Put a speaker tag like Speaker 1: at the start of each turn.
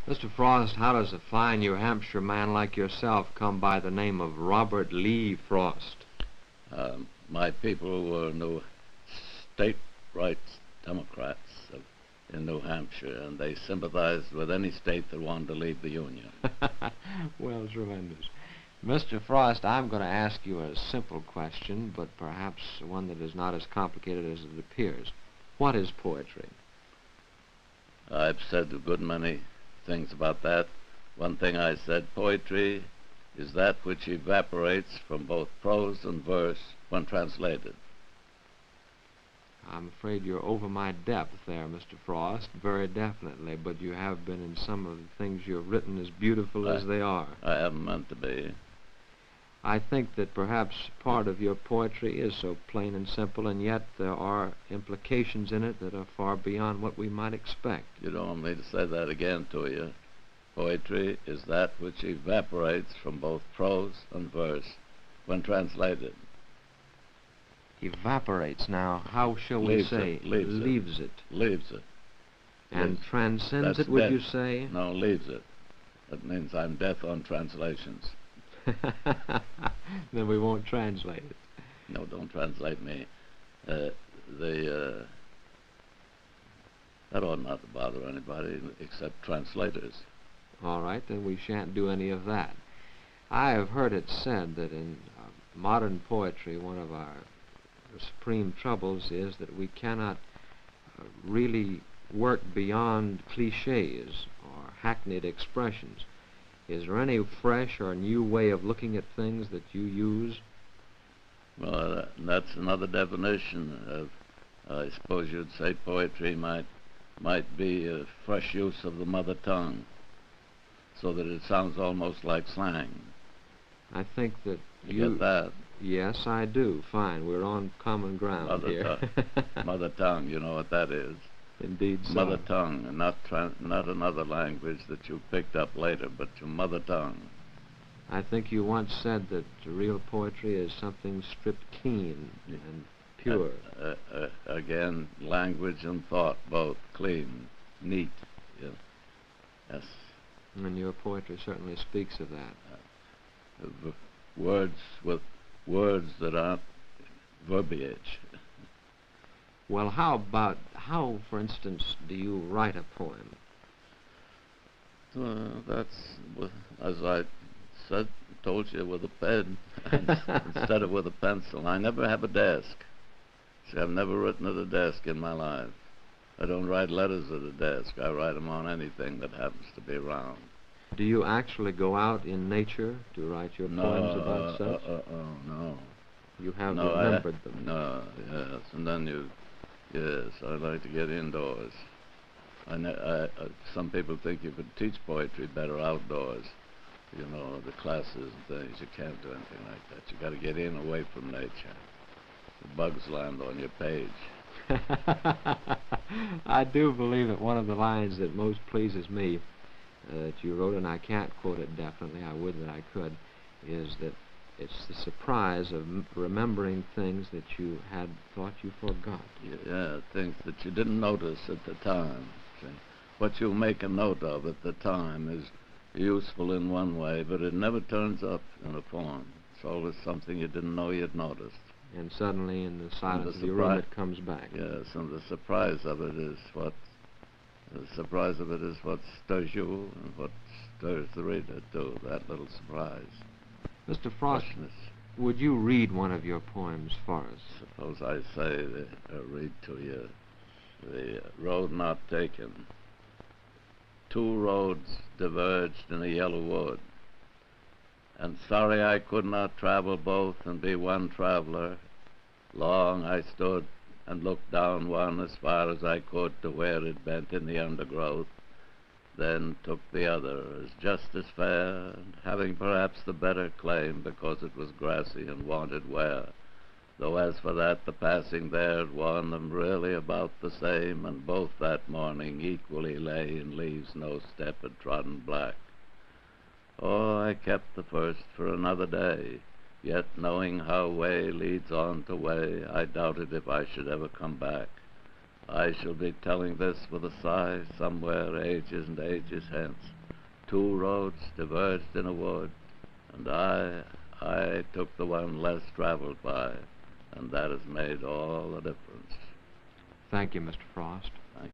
Speaker 1: Mr. Frost, how does a fine New Hampshire man like yourself come by the name of Robert Lee Frost?
Speaker 2: My people were state rights Democrats in New Hampshire, and they sympathized with any state that wanted to leave the Union.
Speaker 1: Well, tremendous. Mr. Frost, I'm going to ask you a simple question, but perhaps one that is not as complicated as it appears. What is poetry?
Speaker 2: I've said a good many things about that. One thing I said, poetry is that which evaporates from both prose and verse when translated.
Speaker 1: I'm afraid you're over my depth there, Mr. Frost, very definitely, but you have been in some of the things you've written as beautiful as they are.
Speaker 2: I haven't meant to be.
Speaker 1: I think that perhaps part of your poetry is so plain and simple, and yet there are implications in it that are far beyond what we might expect.
Speaker 2: You don't want me to say that again to you. Poetry is that which evaporates from both prose and verse when translated.
Speaker 1: Evaporates. Now, how shall we say?
Speaker 2: Leaves it.
Speaker 1: And
Speaker 2: Leaves.
Speaker 1: transcends
Speaker 2: That's
Speaker 1: it, would
Speaker 2: death.
Speaker 1: you say?
Speaker 2: No, leaves it. That means I'm deaf on translations.
Speaker 1: Then we won't translate it.
Speaker 2: No, don't translate me. That ought not to bother anybody except translators.
Speaker 1: All right, then we shan't do any of that. I have heard it said that in modern poetry, one of our supreme troubles is that we cannot really work beyond cliches or hackneyed expressions. Is there any fresh or new way of looking at things that you use?
Speaker 2: Well, that's another definition of, I suppose you'd say poetry might be a fresh use of the mother tongue, so that it sounds almost like slang.
Speaker 1: I think that
Speaker 2: You get that?
Speaker 1: Yes, I do. Fine, we're on common ground here.
Speaker 2: Mother tongue, you know what that is.
Speaker 1: Indeed so.
Speaker 2: Mother tongue, and not another language that you picked up later, but your mother tongue.
Speaker 1: I think you once said that real poetry is something stripped clean and pure.
Speaker 2: Again, language and thought, both clean, neat. Yeah. Yes.
Speaker 1: And your poetry certainly speaks of that.
Speaker 2: Words that aren't verbiage.
Speaker 1: Well, how, for instance, do you write a poem?
Speaker 2: That's, as I told you, with a pen instead of with a pencil. I never have a desk. See, I've never written at a desk in my life. I don't write letters at a desk. I write them on anything that happens to be around.
Speaker 1: Do you actually go out in nature to write your poems about such?
Speaker 2: No.
Speaker 1: You have remembered them?
Speaker 2: No, yes. And then yes, I like to get indoors. Some people think you could teach poetry better outdoors. You know, the classes and things. You can't do anything like that. You got to get in away from nature. The bugs land on your page.
Speaker 1: I do believe that one of the lines that most pleases me that you wrote, and I can't quote it definitely, I would that I could, is that it's the surprise of remembering things that you had thought you forgot.
Speaker 2: Yeah, things that you didn't notice at the time. See? What you make a note of at the time is useful in one way, but it never turns up in a poem. It's always something you didn't know you'd noticed.
Speaker 1: And suddenly, in the silence of your room, it comes back.
Speaker 2: Yes, and the surprise of it is what stirs you and what stirs the reader too. That little surprise.
Speaker 1: Mr. Frost, would you read one of your poems for us?
Speaker 2: Suppose I read to you the road not taken. Two roads diverged in a yellow wood, and sorry I could not travel both and be one traveler. Long I stood and looked down one as far as I could to where it bent in the undergrowth, then took the other as just as fair, and having perhaps the better claim because it was grassy and wanted wear, though as for that the passing there had worn them really about the same, and both that morning equally lay in leaves no step had trodden black. Oh, I kept the first for another day, yet knowing how way leads on to way, I doubted if I should ever come back. I shall be telling this with a sigh somewhere ages and ages hence. Two roads diverged in a wood, and I took the one less traveled by, and that has made all the difference.
Speaker 1: Thank you, Mr. Frost.
Speaker 2: Thank you.